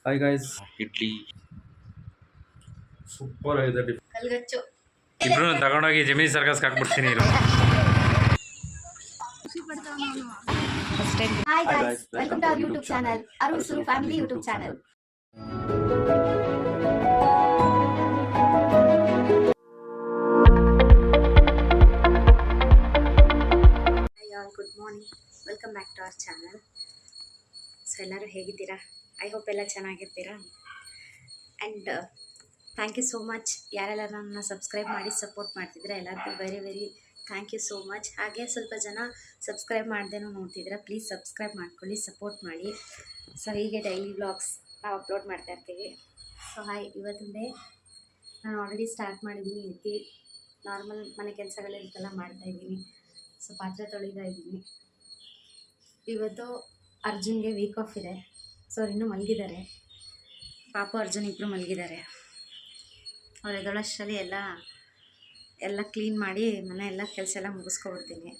Hi guys, idli super ಆಗಿದೆ. ಕಲ್ಗಚ್ಚು ಇಬ್ರು ತಗೊಂಡೋಗಿ ಜಮಿನಿ ಸರ್ಕಸ್ಗೆ ಹಾಕ್ಬಿಡ್ತೀನಿ. Hi guys, welcome to our YouTube channel, Arun Suru family YouTube channel. Good morning, welcome back to our channel. So ಎಲ್ಲರೂ ಹೇಗಿದ್ದೀರಾ? ಐ ಹೋಪ್ ಎಲ್ಲ ಚೆನ್ನಾಗಿರ್ತೀರಾ. And thank you so much ಯಾರೆಲ್ಲ ನನ್ನ ಸಬ್ಸ್ಕ್ರೈಬ್ ಮಾಡಿ ಸಪೋರ್ಟ್ ಮಾಡ್ತಿದ್ರೆ ಎಲ್ಲರಿಗೂ very very thank you so much. ಹಾಗೆ ಸ್ವಲ್ಪ ಜನ ಸಬ್ಸ್ಕ್ರೈಬ್ ಮಾಡ್ದೇನೋ ನೋಡ್ತಿದ್ರೆ ಪ್ಲೀಸ್ ಸಬ್ಸ್ಕ್ರೈಬ್ ಮಾಡ್ಕೊಳ್ಳಿ, ಸಪೋರ್ಟ್ ಮಾಡಿ. ಸೊ ಹೀಗೆ ಡೈಲಿ ವ್ಲಾಗ್ಸ್ ನಾವು ಅಪ್ಲೋಡ್ ಮಾಡ್ತಾ ಇರ್ತೀವಿ. ಸೊ ಹಾಯ್, ಇವತ್ತಿನ ಡೇ ನಾನು ಆಲ್ರೆಡಿ ಸ್ಟಾರ್ಟ್ ಮಾಡಿದ್ದೀನಿ. ಎತ್ತಿ ನಾರ್ಮಲ್ ಮನೆ ಕೆಲಸಗಳಿರ್ತೆಲ್ಲ ಮಾಡ್ತಾಯಿದ್ದೀನಿ. ಸೊ ಪಾತ್ರೆ ತೊಳಿತಾ ಇದ್ದೀನಿ. ಇವತ್ತು ಅರ್ಜುನ್ಗೆ ವೀಕ್ ಆಫ್ ಇದೆ. ಸೊ ಅವ್ರು ಇನ್ನೂ ಮಲಗಿದ್ದಾರೆ. ಪಾಪು ಅರ್ಜುನ್ ಇಬ್ಬರು ಮಲಗಿದ್ದಾರೆ. ಅವ್ರು ಎದ್ದೊಳಷ್ಟರಲ್ಲಿ ಎಲ್ಲ ಕ್ಲೀನ್ ಮಾಡಿ ಮನೆ ಎಲ್ಲ ಕೆಲಸ ಎಲ್ಲ ಮುಗಿಸ್ಕೊಬಿಡ್ತೀನಿ.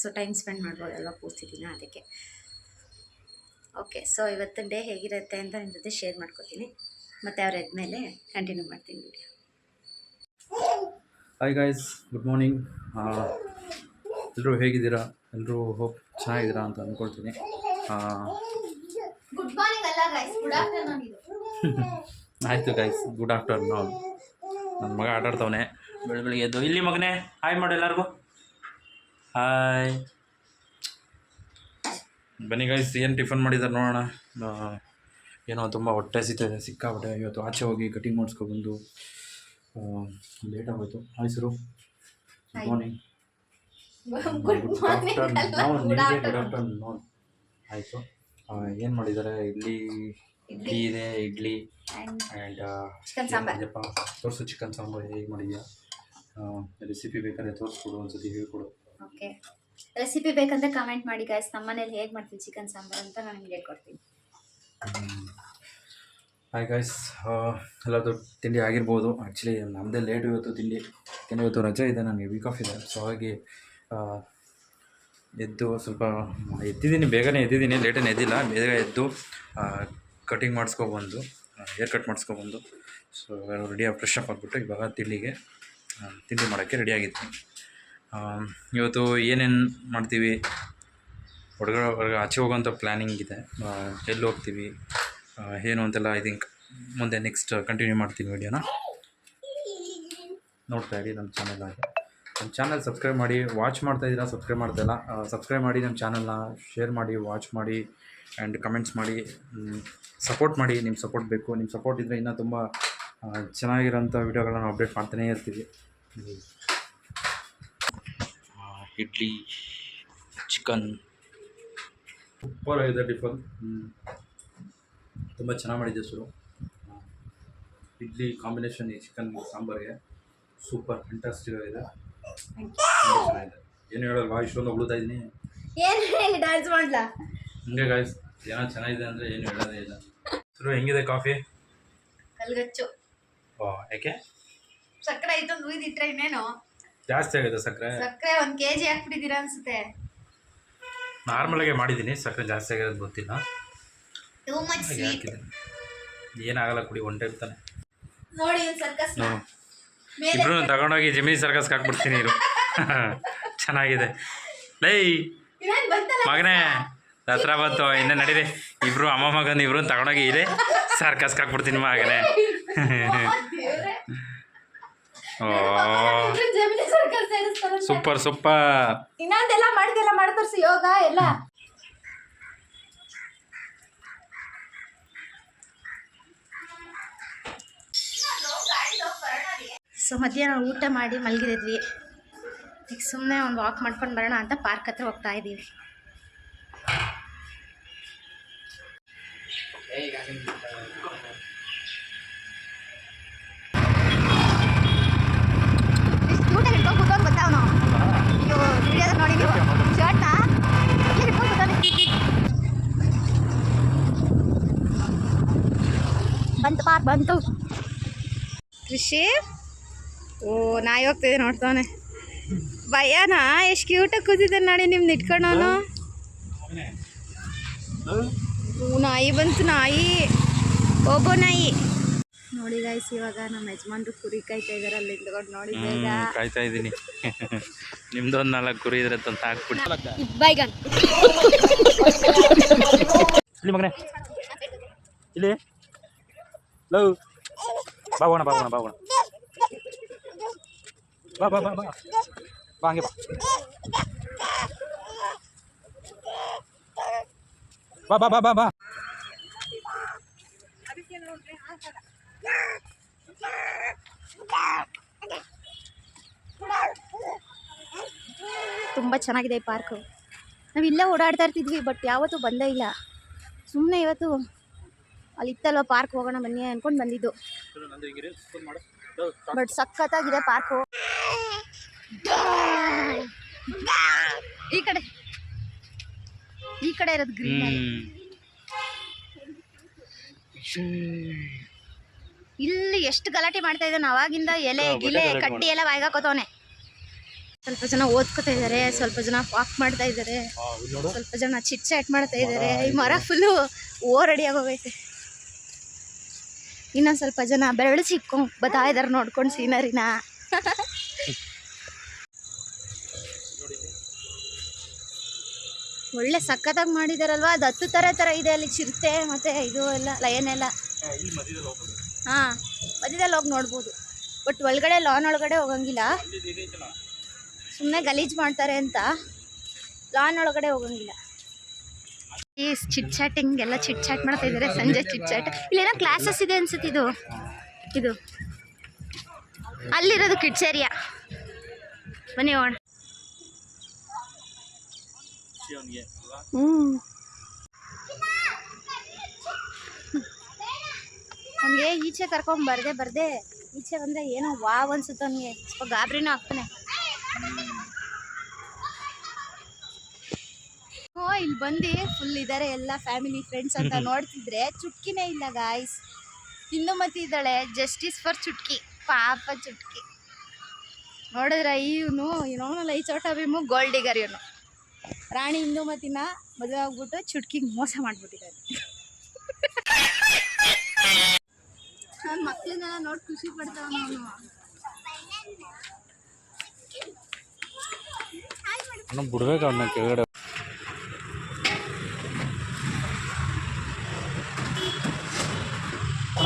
ಸೊ ಟೈಮ್ ಸ್ಪೆಂಡ್ ಮಾಡ್ಬೋದಲ್ವ ಪೂರ್ತಿ ದಿನ, ಅದಕ್ಕೆ. ಓಕೆ, ಸೊ ಇವತ್ತಿನ ಡೇ ಹೇಗಿರುತ್ತೆ ಅಂತ ನಿಮ್ಮ ಜೊತೆ ಶೇರ್ ಮಾಡ್ಕೊತೀನಿ. ಮತ್ತು ಅವ್ರು ಎದ್ಮೇಲೆ ಕಂಟಿನ್ಯೂ ಮಾಡ್ತೀನಿ video. Hi guys, good morning. ಎಲ್ಲರೂ ಹೇಗಿದ್ದೀರಾ? ಎಲ್ಲರೂ ಹೋಪ್ ಚೆನ್ನಾಗಿದ್ದೀರಾ ಅಂತ ಅಂದ್ಕೊಳ್ತೀನಿ. ಗುಡ್ ಮಾರ್ನಿಂಗ್ ಅಲ್ಲ ಗೈಸ್, ಗುಡ್ ಆಫ್ಟರ್ನೂನ್ ಇದು. ಆಯಿತು ಗೈಸ್, ಗುಡ್ ಆಫ್ಟರ್ನೂನ್. ನನ್ನ ಮಗ ಆಟಾಡ್ತವನೆ ಬೆಳಗ್ಗೆ ಎದ್ದು. ಇಲ್ಲಿ ಮಗನೇ ಹಾಯ್ ಮಾಡು ಎಲ್ಲರಿಗೂ. ಹಾಯ್. ಬನ್ನಿ ಗೈಸ್, ಏನು ಟಿಫನ್ ಮಾಡಿದ್ದಾರೆ ನೋಡೋಣ. ಏನೋ ತುಂಬ ಹೊಟ್ಟೆ ಸಿಕ್ಕಾಬಿಟ್ಟೆ. ಇವತ್ತು ಆಚೆ ಹೋಗಿ ಕಟಿಂಗ್ ಮಾಡಿಸ್ಕೊಬಂದು ಲೇಟಾಗೋಯ್ತು. ಹಾಯ್ ಸರು, ಗುಡ್ ಮಾರ್ನಿಂಗ್. Good afternoon. ಆಯಿತು. ಏನು ಮಾಡಿದ್ದಾರೆ? ಇಡ್ಲಿ ಇದೆ, ಇಡ್ಲಿ ಆ್ಯಂಡ್ ತೋರಿಸು. ಚಿಕನ್ ಸಾಂಬಾರು ಹೇಗೆ ಮಾಡಿದ್ಯಾ? ರೆಸಿಪಿ ಬೇಕಾದ್ರೆ ತೋರಿಸ್ಕೊಡು, ಒಂದ್ಸತಿ ಹೇಳ್ಕೊಡು. ಓಕೆ, ರೆಸಿಪಿ ಬೇಕಂದ್ರೆ ಕಮೆಂಟ್ ಮಾಡಿ ಗಾಯ್ಸ್. ನಮ್ಮ ಮನೇಲಿ ಹೇಗೆ ಮಾಡ್ತೀವಿ ಚಿಕನ್ ಸಾಂಬಾರು ಅಂತ ನಾನು ನಿಮ್ಗೆ ಹೇಳ್ಕೊಡ್ತೀನಿ. ಹಾಯ್ ಗಾಯ್ಸ್, ಎಲ್ಲದು ತಿಂಡಿ ಆಗಿರ್ಬೋದು. ಆ್ಯಕ್ಚುಲಿ ನಮ್ಮದೇ ಲೇಟ್ ಇವತ್ತು ತಿಂಡಿ. ಇವತ್ತು ರಜೆ ಇದೆ, ನನಗೆ ವೀಕ್ ಆಫ್ ಇದೆ. ಸೊ ಹಾಗೆ ಎದ್ದು ಸ್ವಲ್ಪ ಎದ್ದಿದ್ದೀನಿ, ಬೇಗನೆ ಎದ್ದಿದ್ದೀನಿ, ಲೇಟೇನು ಎದ್ದಿಲ್ಲ. ಬೇಗ ಎದ್ದು ಕಟಿಂಗ್ ಮಾಡಿಸ್ಕೊಬಂದು, ಹೇರ್ ಕಟ್ ಮಾಡಿಸ್ಕೊಬಂದು, ಸೊ ರೆಡಿಯಾಗಿ ಫ್ರೆಶ್ ಅಪ್ ಆಗಿಬಿಟ್ಟು ಇವಾಗ ತಿಂಡಿ ಮಾಡೋಕ್ಕೆ ರೆಡಿಯಾಗಿದ್ದೀನಿ. ಇವತ್ತು ಏನೇನು ಮಾಡ್ತೀವಿ, ಹೊರಗೆ ಆಚೆ ಹೋಗೋಂಥ ಪ್ಲ್ಯಾನಿಂಗ್ ಇದೆ. ಎಲ್ಲಿ ಹೋಗ್ತೀವಿ ಏನು ಅಂತೆಲ್ಲ ಐ ಥಿಂಕ್ ಮುಂದೆ ನೆಕ್ಸ್ಟ್ ಕಂಟಿನ್ಯೂ ಮಾಡ್ತೀನಿ ವಿಡಿಯೋನ. ನೋಡ್ತಾ ಇರಿ ನಮ್ಮ ಚಾನಲ್ ಸಬ್ಸ್ಕ್ರೈಬ್ ಮಾಡಿ. ವಾಚ್ ಮಾಡ್ತಾಯಿದ್ದೀರಾ, ಸಬ್ಸ್ಕ್ರೈಬ್ ಮಾಡ್ತಾಯಿಲ್ಲ, ಸಬ್ಸ್ಕ್ರೈಬ್ ಮಾಡಿ. ನಮ್ಮ ಚಾನಲ್ನ ಶೇರ್ ಮಾಡಿ, ವಾಚ್ ಮಾಡಿ ಆ್ಯಂಡ್ ಕಮೆಂಟ್ಸ್ ಮಾಡಿ, ಸಪೋರ್ಟ್ ಮಾಡಿ. ನಿಮ್ಮ ಸಪೋರ್ಟ್ ಬೇಕು. ನಿಮ್ಮ ಸಪೋರ್ಟ್ ಇದ್ದರೆ ಇನ್ನೂ ತುಂಬ ಚೆನ್ನಾಗಿರೋಂಥ ವೀಡಿಯೋಗಳನ್ನ ಅಪ್ಡೇಟ್ ಮಾಡ್ತಾನೇ ಇರ್ತೀವಿ. ಇಡ್ಲಿ, ಚಿಕನ್ ಸೂಪರ್ ಆಗಿದೆ ಟಿಫನ್. ತುಂಬ ಚೆನ್ನಾಗಿ ಮಾಡಿದ್ದೆ ಸರು. ಇಡ್ಲಿ ಕಾಂಬಿನೇಷನ್ ಈ ಚಿಕನ್ ಸಾಂಬಾರಿಗೆ ಸೂಪರ್ ಫ್ಯಾಂಟಾಸ್ಟಿಕ್ ಆಗಿದೆ. ಚೆನ್ನಾಗಿದೆ. ಏನು ಹೇಳಲ್ವಾ, ಇಷ್ಟೊಂದು ಉಳ್ತಾ ಇದ್ದೀನಿ. ಹಂಗೆ ಗಾಯ್ಸ್, ಏನೋ ಚೆನ್ನಾಗಿದೆ ಅಂದರೆ ಏನು ಹೇಳೋದೇ ಇಲ್ಲ. ಸರು ಹೆಂಗಿದೆ ಕಾಫಿ? ಕಲ್ಗಚ್ಚು. ಯಾಕೆ? ಸಕ್ಕರೆ ಐತೆ ಉಯ್ದಿಟ್ರೆ ಇನ್ನೇನು ಜಾಸ್ತಿ ಆಗಿದೆ ಸಕ್ಕರೆ. 1 kg ಹಾಕ್ಬಿಟ್ಟಿದ್ದೀರಾ ಅನ್ಸುತ್ತೆ. ನಾರ್ಮಲಾಗೆ ಮಾಡಿದ್ದೀನಿ, ಸಕ್ಕರೆ ಜಾಸ್ತಿ ಆಗಿರೋದು ಗೊತ್ತಿಲ್ಲ. Too much sweet. ಏನಾಗಲ್ಲ, ಕುಡಿ, ಒನ್ ಟೈಮ್ ತಾನೆ. ನೋಡಿ ಸರ್ಕಸ್ ಇಬ್ರು ತಗೊಂಡೋಗಿ ಜಮಿನಿ ಸರ್ಕಸ್ಗೆ ಹಾಕ್ಬಿಡ್ತೀನಿ. ಚೆನ್ನಾಗಿದೆ. ಲೈ ಮಗನೇ, ದಸರಾ ಬಂತು, ಇನ್ನೇ ನಡೀರಿ. ಇಬ್ರು ಅಮ್ಮ ಮಗನ ಇಬ್ರು ತಗೊಂಡೋಗಿ ಇದೆ ಸರ್ಕಸ್ಗೆ ಹಾಕ್ಬಿಡ್ತೀನಿ ಮಗನೇ. ಓ ಸೂಪರ್ ಸೂಪರ್. ಇನ್ನೊಂದೆಲ್ಲ ಮಾಡಿದೆಲ್ಲ ಮಾಡಿ ತೋರಿಸಿ, ಯೋಗ ಎಲ್ಲ. ಸೊ ಮಧ್ಯಾಹ್ನ ಊಟ ಮಾಡಿ ಮಲಗಿದ್ವಿ. ಈಗ ಸುಮ್ಮನೆ ಒಂದು ವಾಕ್ ಮಾಡ್ಕೊಂಡು ಬರೋಣ ಅಂತ ಪಾರ್ಕ್ ಹತ್ರ ಹೋಗ್ತಾ ಇದ್ದೀವಿ. ಕ್ಯೂಟಾಗಿ ಹಿಡ್ಕೊಂಡು ಕೂತ್ಕೊಂಡು ಗೊತ್ತಾವನು. ನೀವು ವಿಡಿಯೋದಾಗ ನೋಡಿ, ನೀವು ಶರ್ಟ್ನ ಹಿಡ್ಕೊಂಡು ಕೂತಾನೆ. ಬಂತು ಪಾರ್ಕ್ ಬಂತು. ಕೃಷಿ ಓ ನಾಯಿ ಹೋಗ್ತಿದೆ ನೋಡ್ತಾನೆ. ಭಯನಾ ಎಷ್ಟು ಕ್ಯೂಟಾಗಿ ಕೂತಿದ್ದಾನೆ ನೋಡಿ ನಿಮ್ದು ಇಟ್ಕೊಂಡವನು. ನಾಯಿ ಬಂತು, ನಾಯಿ ಹೋಗೋ ನಾಯಿ ನೋಡಿ ಗೈಸ್, ಇವಾಗ ನಮ್ಮ ಯಜಮಾನ್ರು ಕುರಿ ಕಾಯ್ತಾ ಇದಾರೆ ಅಲ್ಲಿ ನಿಂತ್ಕೊಂಡು ನೋಡಿ ಬೇಗ. ಕಾಯ್ತಾ ಇದ್ದೀನಿ. ನಿಮ್ದೊಂದು 4 ಕುರಿ ಇದ್ರೆ ತಂತ ಹಾಕ್ಬಿಟ್ಟು ಬೈಗನ್ ಇಲ್ಲಿ ಮಗನೇ ಇಲ್ಲಿ ಲವ್ ಬಾಗೋಣ ಬಾಗೋಣ ಬಾಗೋಣ ಬಾ ಬಾ ಬಾ ಬಾ ಬಾ ಹಂಗೆ ಬಾ ಬಾ ಬಾ ಬಾ ಬಾ ತುಂಬ ಚೆನ್ನಾಗಿದೆ ಈ ಪಾರ್ಕು. ನಾವು ಇಲ್ಲೇ ಓಡಾಡ್ತಾ ಇರ್ತಿದ್ವಿ, ಬಟ್ ಯಾವತ್ತೂ ಬಂದೇ ಇಲ್ಲ. ಸುಮ್ಮನೆ ಇವತ್ತು ಅಲ್ಲಿ ಇತ್ತಲ್ವ ಪಾರ್ಕ್ ಹೋಗೋಣ ಬನ್ನಿ ಅಂದ್ಕೊಂಡು ಬಂದಿದ್ದು. ಬಟ್ ಸಖತ್ತಾಗಿದೆ ಪಾರ್ಕು. ಈ ಕಡೆ ಇರೋದು ಗ್ರೀನ್. ಇಲ್ಲಿ ಎಷ್ಟು ಗಲಾಟೆ ಮಾಡ್ತಾ ಇದ್ದಾನೆ ಅವಾಗಿಂದ. ಎಲೆ ಗಿಲೆ ಕಡ್ಡಿ ಎಲ್ಲ ಬಾಯ್ಗಾಕೋತವನೆ. ಸ್ವಲ್ಪ ಜನ ಓದ್ಕೋತಾ ಇದ್ದಾರೆ, ಸ್ವಲ್ಪ ಜನ ವಾಕ್ ಮಾಡ್ತಾ ಇದ್ದಾರೆ, ಸ್ವಲ್ಪ ಜನ ಚಿಟ್ ಚಾಟ್ ಮಾಡ್ತಾ ಇದ್ದಾರೆ. ಈ ಮರ ಫುಲ್ಲು ರೆಡಿ ಆಗೋಗೈತೆ. ಇನ್ನೊಂದು ಸ್ವಲ್ಪ ಜನ ಬೆರಳು ಸಿಕ್ಕೊಂಡು ಬರ್ತಾ ಇದ್ದಾರೆ ನೋಡ್ಕೊಂಡು ಸೀನರಿನ. ಒಳ್ಳೆ ಸಖತ್ತಾಗಿ ಮಾಡಿದಾರಲ್ವಾ. ಅದು 10 ಥರ ಇದೆ ಅಲ್ಲಿ, ಚಿರತೆ ಮತ್ತು ಇದು ಎಲ್ಲ ಲಯನ್ ಎಲ್ಲ. ಹಾಂ, ಮಧ್ಯದಲ್ಲಿ ಹೋಗಿ ನೋಡ್ಬೋದು. ಬಟ್ ಒಳಗಡೆ ಲಾನ್ ಒಳಗಡೆ ಹೋಗಂಗಿಲ್ಲ, ಸುಮ್ಮನೆ ಗಲೀಜು ಮಾಡ್ತಾರೆ ಅಂತ ಲಾನ್ ಒಳಗಡೆ ಹೋಗಂಗಿಲ್ಲ. ಈ ಚಿಟ್ ಚಾಟಿಂಗ್ ಎಲ್ಲ ಚಿಟ್ ಚಾಟ್ ಮಾಡ್ತಾ ಇದ್ದಾರೆ. ಸಂಜೆ ಚಿಟ್ ಚಾಟ್. ಇಲ್ಲೇನೋ ಕ್ಲಾಸಸ್ ಇದೆ ಅನ್ಸುತ್ತೆ. ಇದು ಅಲ್ಲಿರೋದು ಕಿಡ್ಸ್ ಏರಿಯಾ. ಬನ್ನಿ ಹೋಗೋಣ. ಅವನಿಗೆ ಈಚೆ ಕರ್ಕೊಂಡ್ ಬರ್ದೆ ಈಚೆ ಬಂದ್ರೆ ಏನೋ ವಾವ್ ಅನ್ಸುತ್ತೆ ಅವನಿಗೆ. ಸ್ವಲ್ಪ ಗಾಬರಿನೂ ಆಗ್ತಾನೆ. ಇಲ್ಲಿ ಬಂದು ಫುಲ್ ಇದ್ದಾರೆ ಎಲ್ಲ ಫ್ಯಾಮಿಲಿ ಫ್ರೆಂಡ್ಸ್ ಅಂತ ನೋಡ್ತಿದ್ರೆ ಚುಟ್ಕಿನೇ ಇಲ್ಲ ಗಾಯ್ಸ್. ಇಂದುಮತಿ ಇದ್ದಾಳೆ, ಜಸ್ಟಿಸ್ ಫಾರ್ ಚುಟ್ಕಿ, ಪಾಪ ಚುಟ್ಕಿ. ನೋಡಿದ್ರೆ ಇವನಲ್ಲ ಈ ಚೋಟ ಭೀಮು ಗೋಲ್ಡ್ ಡಿಗರ್. ಇವನು ರಾಣಿ ಇಂದುಮತಿನ ಮದುವೆ ಆಗ್ಬಿಟ್ಟು ಚುಟ್ಕಿಗೆ ಮೋಸ ಮಾಡ್ಬಿಟ್ಟಿದ್ದಾರೆ. ನನ್ನ ಮಕ್ಳನ್ನೆಲ್ಲ ನೋಡಿ ಖುಷಿ ಪಡ್ತಾವ. ಅವನು ಬಿಡ್ಬೇಕು ಅವನ್ನ ಕೆಳಗಡೆ.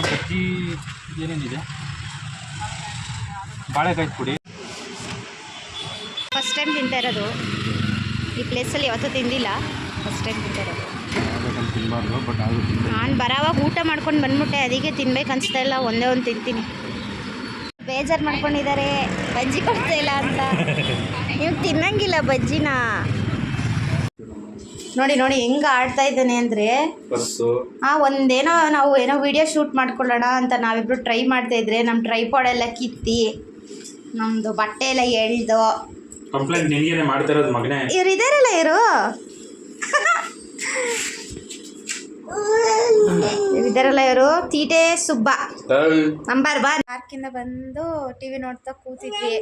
ಬಜ್ಜಿ ಏನೇನಿದೆ? ಬಾಳೆಕಾಯಿ ಪುಡಿ ಫಸ್ಟ್ ಟೈಮ್ ತಿಂತಾ ಇರೋದು. ಈ ಪ್ಲೇಸಲ್ಲಿ ಯಾವತ್ತೂ ತಿಂದಿಲ್ಲ, ಫಸ್ಟ್ ಟೈಮ್ ತಿಂತಾ ಇರೋದು. ತಿನ್ನಬಾರ್ದು, ಬಟ್ ನಾನು ಬರೋವಾಗ ಊಟ ಮಾಡ್ಕೊಂಡು ಬಂದ್ಬಿಟ್ಟೆ, ಅದಕ್ಕೆ ತಿನ್ಬೇಕು ಅನಿಸ್ತಾ ಇಲ್ಲ. ಒಂದೇ ಒಂದು ತಿಂತೀನಿ. ಬೇಜಾರು ಮಾಡ್ಕೊಂಡಿದ್ದಾರೆ ಬಜ್ಜಿ ಕೊಡ್ತಾ ಇಲ್ಲ ಅಂತ. ನೀವು ತಿನ್ನಂಗಿಲ್ಲ ಬಜ್ಜಿನ. ನೋಡಿ ಹೆಂಗೆ ಆಡ್ತಾ ಇದ್ದಾನೆ ಅಂದರೆ, ಒಂದೇನೋ ನಾವು ಏನೋ ವಿಡಿಯೋ ಶೂಟ್ ಮಾಡ್ಕೊಳ್ಳೋಣ ಅಂತ ನಾವಿಬ್ರು ಟ್ರೈ ಮಾಡ್ತಾ ಇದ್ರೆ ನಮ್ಮ ಟ್ರೈಪಾಡ್ ಎಲ್ಲ ಕಿತ್ತಿ ನಮ್ಮದು ಬಟ್ಟೆ ಎಲ್ಲ ಎಳ್ದು ಕಂಪ್ಲೇಂಟ್ ನಿನಗೇನೆ ಮಾಡ್ತಿರೋದು ಮಗನೇ. ಇವ್ರು ಇದಾರಲ್ಲ ಇದಾರಲ್ಲ ಇವರು ತೀಟೆ ಸುಬ್ಬ ನಂಬರ್ ಬಾ. ಪಾರ್ಕಿಂದ ಬಂದು ಟಿವಿ ನೋಡ್ತಾ ಕೂತಿದ್ವಿ.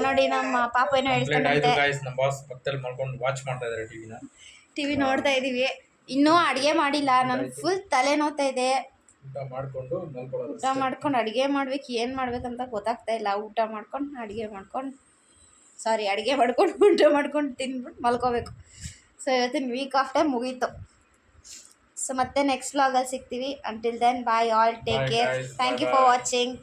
ನೋಡಿ ನಮ್ಮ ಪಾಪ ಏನೋ ಹೇಳ್ತಾನಂತೆ. ಟಿವಿ ನೋಡ್ತಾ ಇದೀವಿ. ಇನ್ನೂ ಅಡುಗೆ ಮಾಡಿಲ್ಲ. ನನ್ಗೆ ಫುಲ್ ತಲೆ ನೋವ್ತಾ ಇದೆ. ಊಟ ಮಾಡ್ಕೊಂಡು ಅಡುಗೆ ಮಾಡ್ಬೇಕು, ಏನು ಮಾಡ್ಬೇಕಂತ ಗೊತ್ತಾಗ್ತಾ ಇಲ್ಲ. ಊಟ ಮಾಡ್ಕೊಂಡು ಅಡುಗೆ ಮಾಡ್ಕೊಂಡು ಊಟ ಮಾಡ್ಕೊಂಡು ತಿಂದ್ಬಿಟ್ಟು ಮಲ್ಕೋಬೇಕು. ಸೊ ಇವತ್ತಿನ ವೀಕ್ ಆಫ್ ಟೈಮ್ ಮುಗೀತು. ಸೊ ಮತ್ತೆ ನೆಕ್ಸ್ಟ್ ವ್ಲಾಗಲ್ಲಿ ಸಿಗ್ತೀವಿ. Until then bye all, take care. Thank you for watching.